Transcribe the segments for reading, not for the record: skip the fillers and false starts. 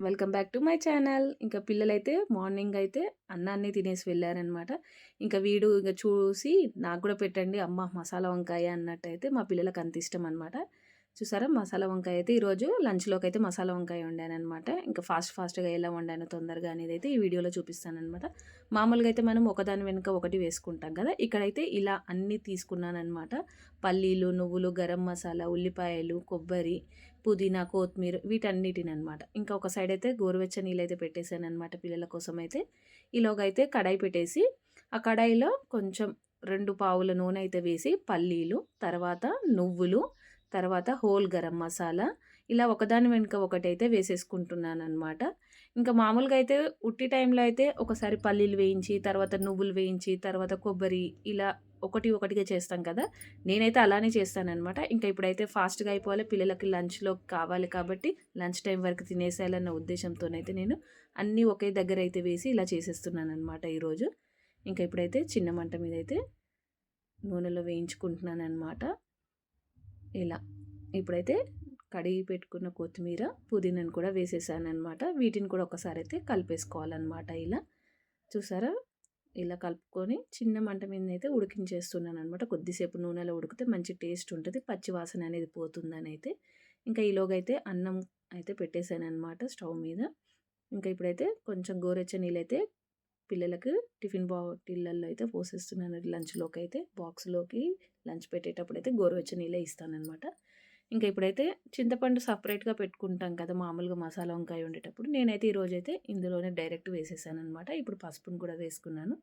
Welcome back to my channel. ఇంకా పిల్లలైతే morning అయితే అన్నాన్ని తినేసి వెళ్ళారనమాట. ఇంకా వీడు ఇంక చూసి నాకు కూడా పెట్టండి అమ్మ మసాలా వంకాయ అన్నట్టయితే మా పిల్లలకి అంత ఇష్టం అనమాట. చూసారా మసాలా వంకాయ అయితే ఈరోజు లంచ్‌లోకి అయితే మసాలా వంకాయ వండాననమాట. ఇంకా ఫాస్ట్‌గా ఎలా వండానో తొందరగా అనేదైతే ఈ వీడియోలో చూపిస్తాననమాట. మామూలుగా అయితే మనం ఒకదాని వెనుక ఒకటి వేసుకుంటాం కదా! ఇక్కడైతే ఇలా అన్నీ తీసుకున్నాననమాట. పల్లీలు, నువ్వులు, గరం మసాలా, ఉల్లిపాయలు, కొబ్బరి, పుదీనా, కొత్తిమీర వీటన్నిటిననమాట. ఇంకా ఒక సైడ్ అయితే గోరువెచ్చని నీళ్ళైతే పెట్టేసాననమాట పిల్లల కోసం అయితే. ఈలోగా అయితే కడాయి పెట్టేసి, ఆ కడాయిలో కొంచెం 2 పావుల నూనె అయితే వేసి పల్లీలు, తర్వాత నువ్వులు, తర్వాత హోల్ గరం మసాలా ఇలా ఒకదాని వెనుక ఒకటైతే వేసేసుకుంటున్నాననమాట. ఇంకా మామూలుగా అయితే ఉట్టి టైంలో అయితే ఒకసారి పల్లీలు వేయించి, తర్వాత నువ్వులు వేయించి, తర్వాత కొబ్బరి ఇలా ఒకటిగా చేస్తాం కదా! నేనైతే అలానే చేస్తాననమాట. ఇంకా ఇప్పుడైతే ఫాస్ట్‌గా అయిపోవాలి. పిల్లలకి లంచ్‌లో కావాలి కాబట్టి లంచ్ టైం వరకు తినేసేయాలన్న ఉద్దేశంతోనైతే నేను అన్నీ ఒకే దగ్గర అయితే వేసి ఇలా చేసేస్తున్నాననమాట ఈరోజు. ఇంకా ఇప్పుడైతే చిన్న మంట మీదైతే నూనెలో వేయించుకుంటున్నాననమాట. ఇలా. ఇప్పుడైతే కడిగి పెట్టుకున్న కొత్తిమీర, పుదీనాను కూడా వేసేసాననమాట. వీటిని కూడా ఒకసారైతే కలిపేసుకోవాలనమాట ఇలా. చూసారా? ఇలా కలుపుకొని చిన్న మంట మీదనైతే ఉడికించేస్తున్నాననమాట. కొద్దిసేపు నూనెలో ఉడికితే మంచి టేస్ట్ ఉంటది. పచ్చి వాసన అనేది పోతుందనైతే. ఇంకా ఈలోగైతే అన్నం అయితే పెట్టేసాననమాట స్టవ్ మీద. ఇంకా ఇప్పుడైతే కొంచెం గోరువెచ్చని నీళ్ళైతే పిల్లలకు టిఫిన్ బాటిళ్ళల్లో అయితే పోసేస్తున్నాను. లంచ్‌లోకైతే బాక్స్‌లోకి లంచ్ పెట్టేటప్పుడైతే గోరువెచ్చని నీళ్ళే ఇస్తాననమాట. ఇంకా ఇప్పుడైతే చింతపండు సెపరేట్‌గా పెట్టుకుంటాం కదా! మామూలుగా మసాలా వంకాయ వండేటప్పుడు. నేనైతే ఈరోజైతే ఇందులోనే డైరెక్ట్ వేసేసాననమాట. ఇప్పుడు పసుపును కూడా వేసుకున్నాను.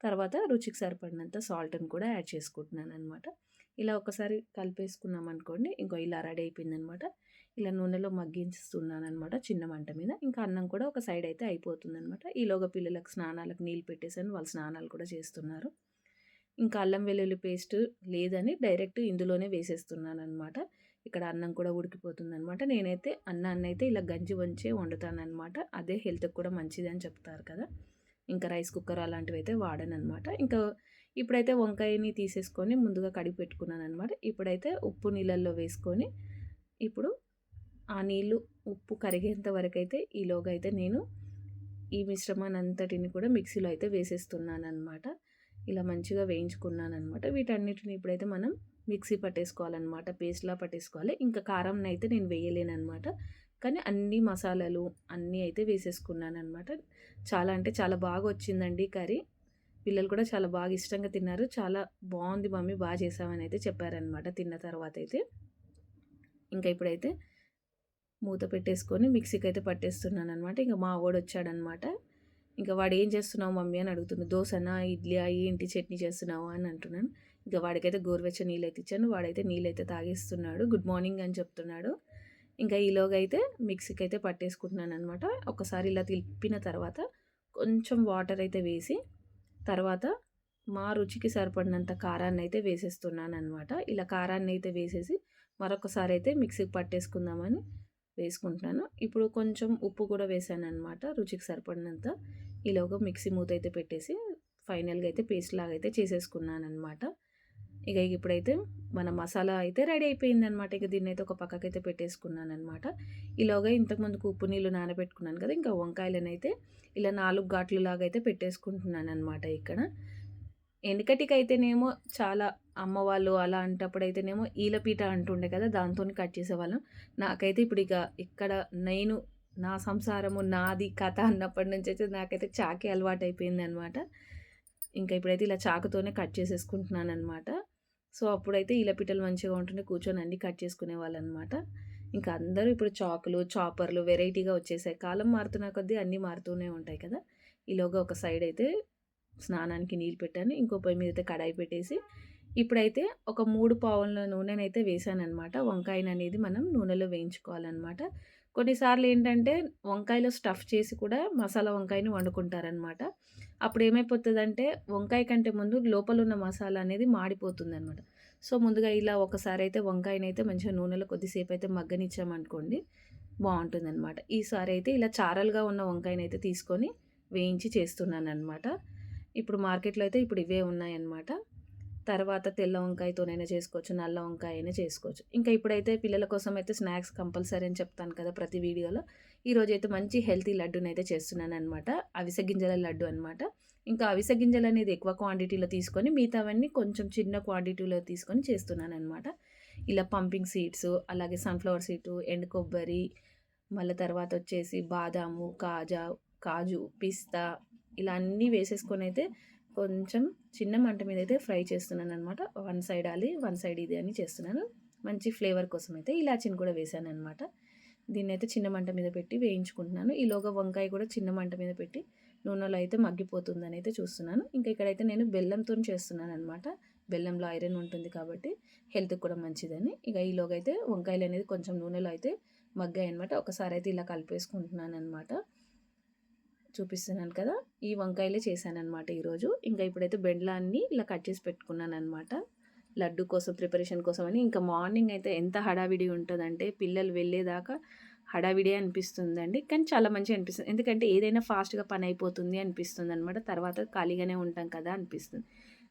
తర్వాత రుచికి సరిపడినంత సాల్ట్‌ని కూడా యాడ్ చేసుకుంటున్నాననమాట. ఇలా ఒకసారి కలిపేసుకున్నామనుకోండి, ఇంకో ఇలా రెడీ అయిపోయిందనమాట. ఇలా నూనెలో మగ్గించుతున్నాననమాట చిన్న మంట మీద. ఇంకా అన్నం కూడా ఒక సైడ్ అయితే అయిపోతుందనమాట. ఈలోగా పిల్లలకు స్నానాలకు నీళ్ళు పెట్టేసాను. వాళ్ళు స్నానాలు కూడా చేస్తున్నారు. ఇంకా అల్లం వెల్లుల్లి పేస్ట్ లేదని డైరెక్ట్ ఇందులోనే వేసేస్తున్నాననమాట. ఇక్కడ అన్నం కూడా ఉడికిపోతుందనమాట. నేనైతే అన్నాన్నయితే ఇలా గంజి వంచే వండుతాననమాట. అదే హెల్త్‌కి కూడా మంచిదని చెప్తారు కదా! ఇంకా రైస్ కుక్కర్ అలాంటివైతే వాడననమాట. ఇంకా ఇప్పుడైతే వంకాయని తీసేసుకొని ముందుగా కడిగి పెట్టుకున్నాననమాట. ఇప్పుడైతే ఉప్పు నీళ్ళల్లో వేసుకొని ఇప్పుడు ఆ నీళ్ళు, ఉప్పు కరిగేంత వరకైతే ఈలోగా అయితే నేను ఈ మిశ్రమాన్నంతటిని కూడా మిక్సీలో అయితే వేసేస్తున్నాననమాట. ఇలా మంచిగా వేయించుకున్నాననమాట. వీటన్నిటిని ఇప్పుడైతే మనం మిక్సీ పట్టేసుకోవాలనమాట. పేస్ట్‌లా పట్టేసుకోవాలి. ఇంకా కారంనైతే నేను వేయలేననమాట. కానీ అన్ని మసాలాలు అన్నీ అయితే వేసేసుకున్నాననమాట. చాలా అంటే చాలా బాగా వచ్చిందండి కర్రీ. పిల్లలు కూడా చాలా బాగా ఇష్టంగా తిన్నారు. చాలా బావుంది మమ్మీ చేశావని అయితే చెప్పారనమాట తిన్న తర్వాతైతే. ఇంకా ఇప్పుడైతే మూత పెట్టేసుకొని మిక్సీకైతే పట్టేస్తున్నాననమాట. ఇంక మా వోడొచ్చాడనమాట. ఇంక వాడేం చేస్తున్నావు మమ్మీ అని అడుగుతున్నాడు. దోసనా? ఇడ్లీయా? ఏంటి చట్నీ చేస్తున్నావా? అని అంటున్నాను. ఇంక వాడికైతే గోరువెచ్చని నీళ్ళైతే ఇచ్చాను. వాడైతే నీళ్ళైతే తాగేస్తున్నాడు. గుడ్ మార్నింగ్ అని చెప్తున్నాడు. ఇంకా ఈలోగా అయితే మిక్సీకైతే పట్టేసుకుంటున్నాననమాట. ఒకసారి ఇలా తిప్పిన తర్వాత కొంచెం వాటర్ అయితే వేసి, తర్వాత మా రుచికి సరిపడినంత కారాన్నయితే వేసేస్తున్నాననమాట. ఇలా కారాన్నయితే వేసేసి మరొకసారి అయితే మిక్సీకి పట్టేసుకుందామని వేసుకుంటున్నాను. ఇప్పుడు కొంచెం ఉప్పు కూడా వేసాననమాట రుచికి సరిపడినంత. ఈలోగా మిక్సీ మూత అయితే పెట్టేసి ఫైనల్‌గా అయితే పేస్ట్ లాగా అయితే చేసేసుకున్నాననమాట. ఇక ఇప్పుడైతే మన మసాలా అయితే రెడీ అయిపోయిందనమాట. ఇక దీన్నైతే ఒక పక్కకైతే పెట్టేసుకున్నాననమాట. ఈలోగా ఇంతకుముందుకు ఉప్పు నీళ్ళు నానబెట్టుకున్నాను కదా! ఇంకా వంకాయలనైతే ఇలా 4 ఘాట్లులాగా అయితే పెట్టేసుకుంటున్నాననమాట ఇక్కడ. ఎనకటికైతేనేమో చాలా అమ్మ వాళ్ళు అలాంటప్పుడైతేనేమో ఈలపీట అంటుండే కదా! దాంతోని కట్ చేసేవాళ్ళం. నాకైతే ఇప్పుడిక ఇక్కడ నేను నా సంసారము, నాది కథ అన్నప్పటి నుంచయితే నాకైతే చాకే అలవాటయిపోయిందనమాట. ఇంకా ఇప్పుడైతే ఇలా చాకుతోనే కట్ చేసేసుకుంటున్నాననమాట. సో, అప్పుడైతే ఈలపీటలు మంచిగా ఉంటుండే కూర్చొని అన్నీ కట్ చేసుకునేవాళ్ళనమాట. ఇంకా అందరూ ఇప్పుడు చాకులు, చాపర్లు వెరైటీగా వచ్చేసాయి. కాలం మారుతున్న కొద్దీ అన్నీ మారుతూనే ఉంటాయి కదా! ఈలోగా ఒక సైడ్ అయితే స్నానానికి నీళ్ళు పెట్టాను. ఇంకో పొయ్యి మీదైతే కడాయి పెట్టేసి, ఇప్పుడైతే ఒక 3 పావుల నూనెనైతే వేశాననమాట. వంకాయననేది మనం నూనెలో వేయించుకోవాలనమాట. కొన్నిసార్లు ఏంటంటే, వంకాయలో స్టఫ్ చేసి కూడా మసాలా వంకాయని వండుకుంటారనమాట. అప్పుడేమైపోతదంటే, వంకాయ కంటే ముందు లోపలున్న మసాలా అనేది మాడిపోతుందనమాట. సో, ముందుగా ఇలా ఒకసారయితే వంకాయనైతే మంచిగా నూనెలో కొద్దిసేపయితే మగ్గనిచ్చామనుకోండి, బావుంటుందనమాట. ఈసారయితే ఇలా చారలుగా ఉన్న వంకాయనైతే తీసుకొని వేయించి చేస్తున్నాననమాట. ఇప్పుడు మార్కెట్‌లో అయితే ఇప్పుడు ఇవే ఉన్నాయన్నమాట. తర్వాత తెల్ల వంకాయతోనైనా చేసుకోవచ్చు, నల్ల వంకాయ అయినా చేసుకోవచ్చు. ఇంకా ఇప్పుడైతే పిల్లల కోసం అయితే స్నాక్స్ కంపల్సరీ అని చెప్తాను కదా ప్రతి వీడియోలో. ఈరోజైతే మంచి హెల్తీ లడ్డూనైతే చేస్తున్నాననమాట. అవిసె గింజల లడ్డు అనమాట. ఇంకా అవిసె గింజలనేది ఎక్కువ క్వాంటిటీలో తీసుకొని మిగతావన్నీ కొంచెం చిన్న క్వాంటిటీలో తీసుకొని చేస్తున్నాననమాట. ఇలా పంపింగ్ సీడ్స్, అలాగే సన్‌ఫ్లవర్ సీడ్స్, ఎండు కొబ్బరి, మళ్ళా తర్వాత వచ్చేసి బాదాము, కాజు, పిస్తా ఇలా అన్నీ వేసేసుకొనైతే కొంచెం చిన్న మంట మీద అయితే ఫ్రై చేస్తున్నాననమాట. వన్ సైడ్ అది, వన్ సైడ్ ఇది అని చేస్తున్నాను. మంచి ఫ్లేవర్ కోసం అయితే ఇలాచీని కూడా వేశాననమాట. దీన్నైతే చిన్న మంట మీద పెట్టి వేయించుకుంటున్నాను. ఈలోగా వంకాయ కూడా చిన్న మంట మీద పెట్టి నూనెలో అయితే మగ్గిపోతుందని అయితే చూస్తున్నాను. ఇంకా ఇక్కడైతే నేను బెల్లంతోని చేస్తున్నాననమాట. బెల్లంలో ఐరన్ ఉంటుంది కాబట్టి హెల్త్‌కి కూడా మంచిదని. ఇక ఈలోగా అయితే వంకాయలు అనేది కొంచెం నూనెలో అయితే మగ్గాయనమాట. ఒకసారి అయితే ఇలా కలిపేసుకుంటున్నాననమాట. చూపిస్తున్నాను కదా! ఈ వంకాయలే చేశాననమాట ఈరోజు. ఇంకా ఇప్పుడైతే బెండ్లాన్ని ఇలా కట్ చేసి పెట్టుకున్నాననమాట. లడ్డు కోసం ప్రిపరేషన్ కోసం అని. ఇంకా మార్నింగ్ అయితే ఎంత హడావిడి ఉంటదంటే పిల్లలు వెళ్ళేదాకా హడావిడే అనిపిస్తుందండి. కానీ చాలా మంచిగా అనిపిస్తుంది. ఎందుకంటే ఏదైనా ఫాస్ట్‌గా పని అయిపోతుంది అనిపిస్తుందనమాట. తర్వాత ఖాళీగానే ఉంటాం కదా అనిపిస్తుంది.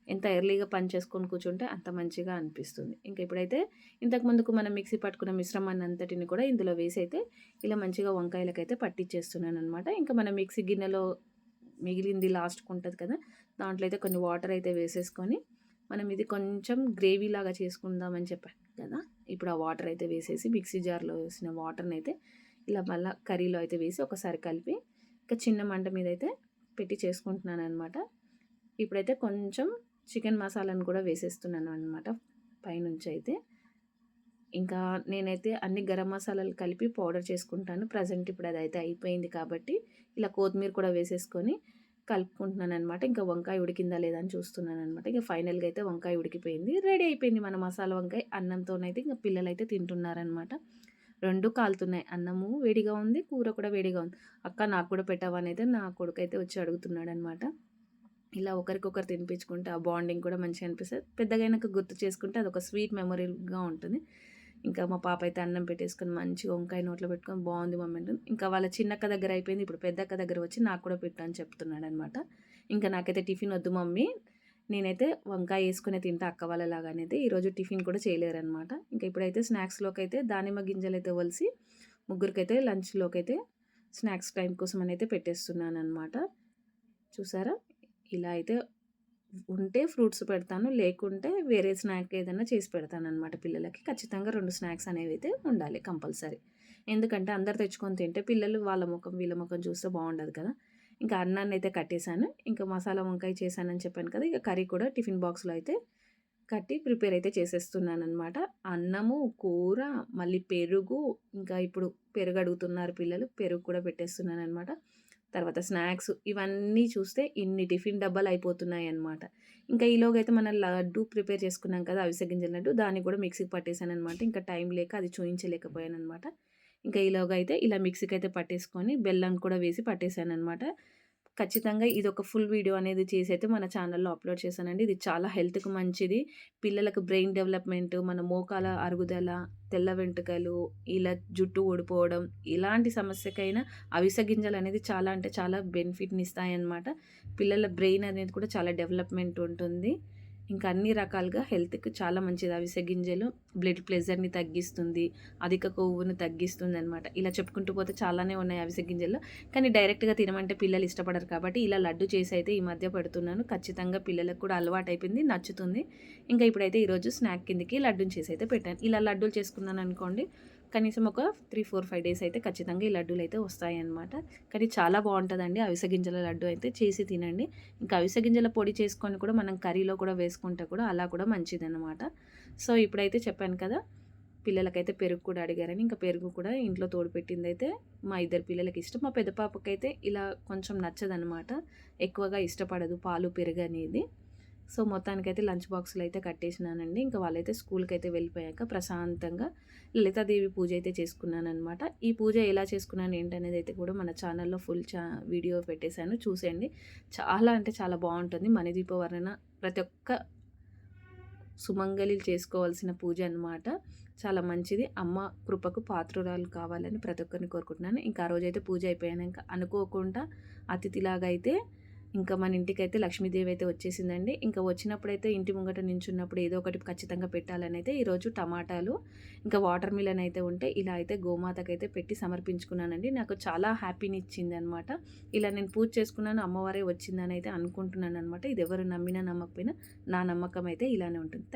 ఎంత ఎర్లీగా పని చేసుకొని కూర్చుంటే అంత మంచిగా అనిపిస్తుంది. ఇంక ఇప్పుడైతే ఇంతకు ముందుకు మనం మిక్సీ పట్టుకున్న మిశ్రమాన్ని అంతటిని కూడా ఇందులో వేసి అయితే ఇలా మంచిగా వంకాయలకైతే పట్టించేస్తున్నాననమాట. ఇంకా మనం మిక్సీ గిన్నెలో మిగిలింది లాస్ట్‌కి ఉంటది కదా! దాంట్లో అయితే కొన్ని వాటర్ అయితే వేసేసుకొని మనం ఇది కొంచెం గ్రేవీ లాగా చేసుకుందామని చెప్పాను కదా! ఇప్పుడు ఆ వాటర్ అయితే వేసేసి మిక్సీ జార్‌లో వేసిన వాటర్‌నైతే ఇలా మళ్ళా కర్రీలో అయితే వేసి ఒకసారి కలిపి ఇంకా చిన్న మంట మీద అయితే పెట్టి చేసుకుంటున్నాననమాట. ఇప్పుడైతే కొంచెం చికెన్ మసాలాను కూడా వేసేస్తున్నాను అనమాట పైనుంచి అయితే. ఇంకా నేనైతే అన్ని గరం మసాలాలు కలిపి పౌడర్ చేసుకుంటాను. ప్రజెంట్ ఇప్పుడు అదైతే అయిపోయింది కాబట్టి ఇలా కొత్తిమీర కూడా వేసేసుకొని కలుపుకుంటున్నాననమాట. ఇంకా వంకాయ ఉడికిందా లేదా అని చూస్తున్నాననమాట. ఇక ఫైనల్‌గా అయితే వంకాయ ఉడికిపోయింది. రెడీ అయిపోయింది మన మసాలా వంకాయ. అన్నంతోనైతే ఇంక పిల్లలైతే తింటున్నారనమాట. 2 కాలుతున్నాయి. అన్నము వేడిగా ఉంది, కూర కూడా వేడిగా ఉంది. "అక్క నాకు కూడా పెట్టవా?" అనైతే నా కొడుకైతే వచ్చి అడుగుతున్నాడనమాట. ఇలా ఒకరికొకరు తినిపించుకుంటే ఆ బాండింగ్ కూడా మంచిగా అనిపిస్తది. పెద్దగైనాక గుర్తు చేసుకుంటే అదొక స్వీట్ మెమొరీగా ఉంటుంది. ఇంకా మా పాప అయితే అన్నం పెట్టేసుకొని మంచిగా వంకాయ నోట్లో పెట్టుకొని బాగుంది మమ్మీ అంటుంది. ఇంకా వాళ్ళ చిన్నక్క దగ్గర అయిపోయింది. ఇప్పుడు పెద్దక్క దగ్గర వచ్చి నాకు కూడా పెట్టు అని చెప్తున్నాడనమాట. ఇంకా నాకైతే టిఫిన్ వద్దు మమ్మీ, నేనైతే వంకాయ ఏసుకునే తింటా అక్క వాళ్ళలాగనైతే ఈరోజు టిఫిన్ కూడా చేయలేరనమాట. ఇంకా ఇప్పుడైతే స్నాక్స్‌లోకైతే దానిమ్మ గింజలైతే ఒలిసి ముగ్గురికైతే లంచ్‌లోకైతే స్నాక్స్ టైం కోసమనైతే పెట్టేస్తున్నాననమాట. చూసారా? ఇలా అయితే ఉంటే ఫ్రూట్స్ పెడతాను. లేకుంటే వేరే స్నాక్ ఏదైనా చేసి పెడతాననమాట పిల్లలకి. ఖచ్చితంగా 2 స్నాక్స్ అనేవైతే ఉండాలి కంపల్సరీ. ఎందుకంటే అందరూ తెచ్చుకొని తింటే పిల్లలు వాళ్ళ ముఖం, వీళ్ళ ముఖం చూస్తే బాగుండదు కదా! ఇంకా అన్నాన్నయితే కట్టేసాను. ఇంకా మసాలా వంకాయ చేశానని చెప్పాను కదా! ఇక కర్రీ కూడా టిఫిన్ బాక్స్‌లో అయితే కట్టి ప్రిపేర్ అయితే చేసేస్తున్నాననమాట. అన్నము, కూర, మళ్ళీ పెరుగు, ఇంకా ఇప్పుడు పెరుగు అడుగుతున్నారు పిల్లలు. పెరుగు కూడా పెట్టేస్తున్నాననమాట. తర్వాత స్నాక్స్ ఇవన్నీ చూస్తే ఇన్ని టిఫిన్ డబ్బాలు అయిపోతున్నాయన్నమాట. ఇంకా ఈలోగా అయితే మనం లడ్డు ప్రిపేర్ చేసుకున్నాం కదా! అవిసె గింజల లడ్డు దాన్ని కూడా మిక్సీకి పట్టేసాననమాట. ఇంకా టైం లేక అది చూయించలేకపోయాననమాట. ఇంకా ఈలోగా అయితే ఇలా మిక్సీకి అయితే పట్టేసుకొని బెల్లం కూడా వేసి పట్టేసాననమాట. ఖచ్చితంగా ఇదొక ఫుల్ వీడియో అనేది చేసైతే మన ఛానల్‌లో అప్‌లోడ్ చేశానండి. ఇది చాలా హెల్త్‌కి మంచిది. పిల్లలకు బ్రెయిన్ డెవలప్‌మెంట్, మన మోకాల అరుగుదల, తెల్ల వెంట్రుకలు, ఇలా జుట్టు ఊడిపోవడం, ఇలాంటి సమస్యకైనా అవిసె గింజలనేది చాలా అంటే చాలా బెనిఫిట్‌నిస్తాయన్నమాట. పిల్లల బ్రెయిన్ అనేది కూడా చాలా డెవలప్‌మెంట్ ఉంటుంది. ఇంకా అన్ని రకాలుగా హెల్త్‌కి చాలా మంచిది అవిసె గింజలు. బ్లడ్ ప్రెషర్‌ని తగ్గిస్తుంది, అధిక కొవ్వును తగ్గిస్తుందనమాట. ఇలా చెప్పుకుంటూ పోతే చాలానే ఉన్నాయి అవిసె గింజల్లో. కానీ డైరెక్ట్‌గా తినమంటే పిల్లలు ఇష్టపడరు కాబట్టి ఇలా లడ్డు చేసి అయితే ఈ మధ్య పెడుతున్నాను. ఖచ్చితంగా పిల్లలకు కూడా అలవాటైపోయింది, నచ్చుతుంది. ఇంకా ఇప్పుడైతే ఈరోజు స్నాక్ కిందకి లడ్డూని చేసి అయితే పెట్టాను. ఇలా లడ్డూలు చేసుకున్నాననుకోండి కనీసం ఒక 3, 4, 5 డేస్ అయితే ఖచ్చితంగా ఈ లడ్డూలైతే వస్తాయన్నమాట. కానీ చాలా బావుంటదండి అవిసె గింజల లడ్డు అయితే చేసి తినండి. ఇంకా అవిసె గింజల పొడి చేసుకొని కూడా మనం కర్రీలో కూడా వేసుకుంటే కూడా అలా కూడా మంచిదనమాట. సో, ఇప్పుడైతే చెప్పాను కదా! పిల్లలకైతే పెరుగు కూడా అడిగారని, ఇంకా పెరుగు కూడా ఇంట్లో తోడుపెట్టిందైతే మా ఇద్దరు పిల్లలకి ఇష్టం. మా పెద్ద పాపకైతే ఇలా కొంచెం నచ్చదనమాట. ఎక్కువగా ఇష్టపడదు పాలు, పెరుగనేది. సో, మొత్తానికైతే లంచ్ బాక్స్‌లో అయితే కట్టేసినానండి. ఇంకా వాళ్ళైతే స్కూల్‌కైతే వెళ్ళిపోయాక ప్రశాంతంగా లలితాదేవి పూజ అయితే చేసుకున్నాననమాట. ఈ పూజ ఎలా చేసుకున్నాను ఏంటనేది అయితే కూడా మన ఛానల్‌లో ఫుల్ వీడియో పెట్టేశాను చూసేయండి. చాలా అంటే చాలా బావుంటుంది. మణిదీప వర్ణన ప్రతి ఒక్క సుమంగళిలు చేసుకోవాల్సిన పూజ అనమాట. చాలా మంచిది. అమ్మ కృపకు పాత్రురాలు కావాలని ప్రతి ఒక్కరిని కోరుకుంటున్నాను. ఇంకా ఆ రోజైతే పూజ అయిపోయానంక అనుకోకుండా అతిథిలాగా అయితే ఇంకా మన ఇంటికైతే లక్ష్మీదేవి అయితే వచ్చేసిందండి. ఇంకా వచ్చినప్పుడైతే ఇంటి ముంగట నించున్నప్పుడు ఏదో ఒకటి ఖచ్చితంగా పెట్టాలని అయితే ఈరోజు టమాటాలు, ఇంకా వాటర్ మిలన్ అయితే ఉంటే ఇలా అయితే గోమాతకైతే పెట్టి సమర్పించుకున్నానండి. నాకు చాలా హ్యాపీనిచ్చిందనమాట. ఇలా నేను పూజ చేసుకున్నాను, అమ్మవారే వచ్చిందని అయితే అనుకుంటున్నాననమాట. ఇది ఎవరు నమ్మినా నమ్మకపోయినా నా నమ్మకం అయితే ఇలానే ఉంటుంది.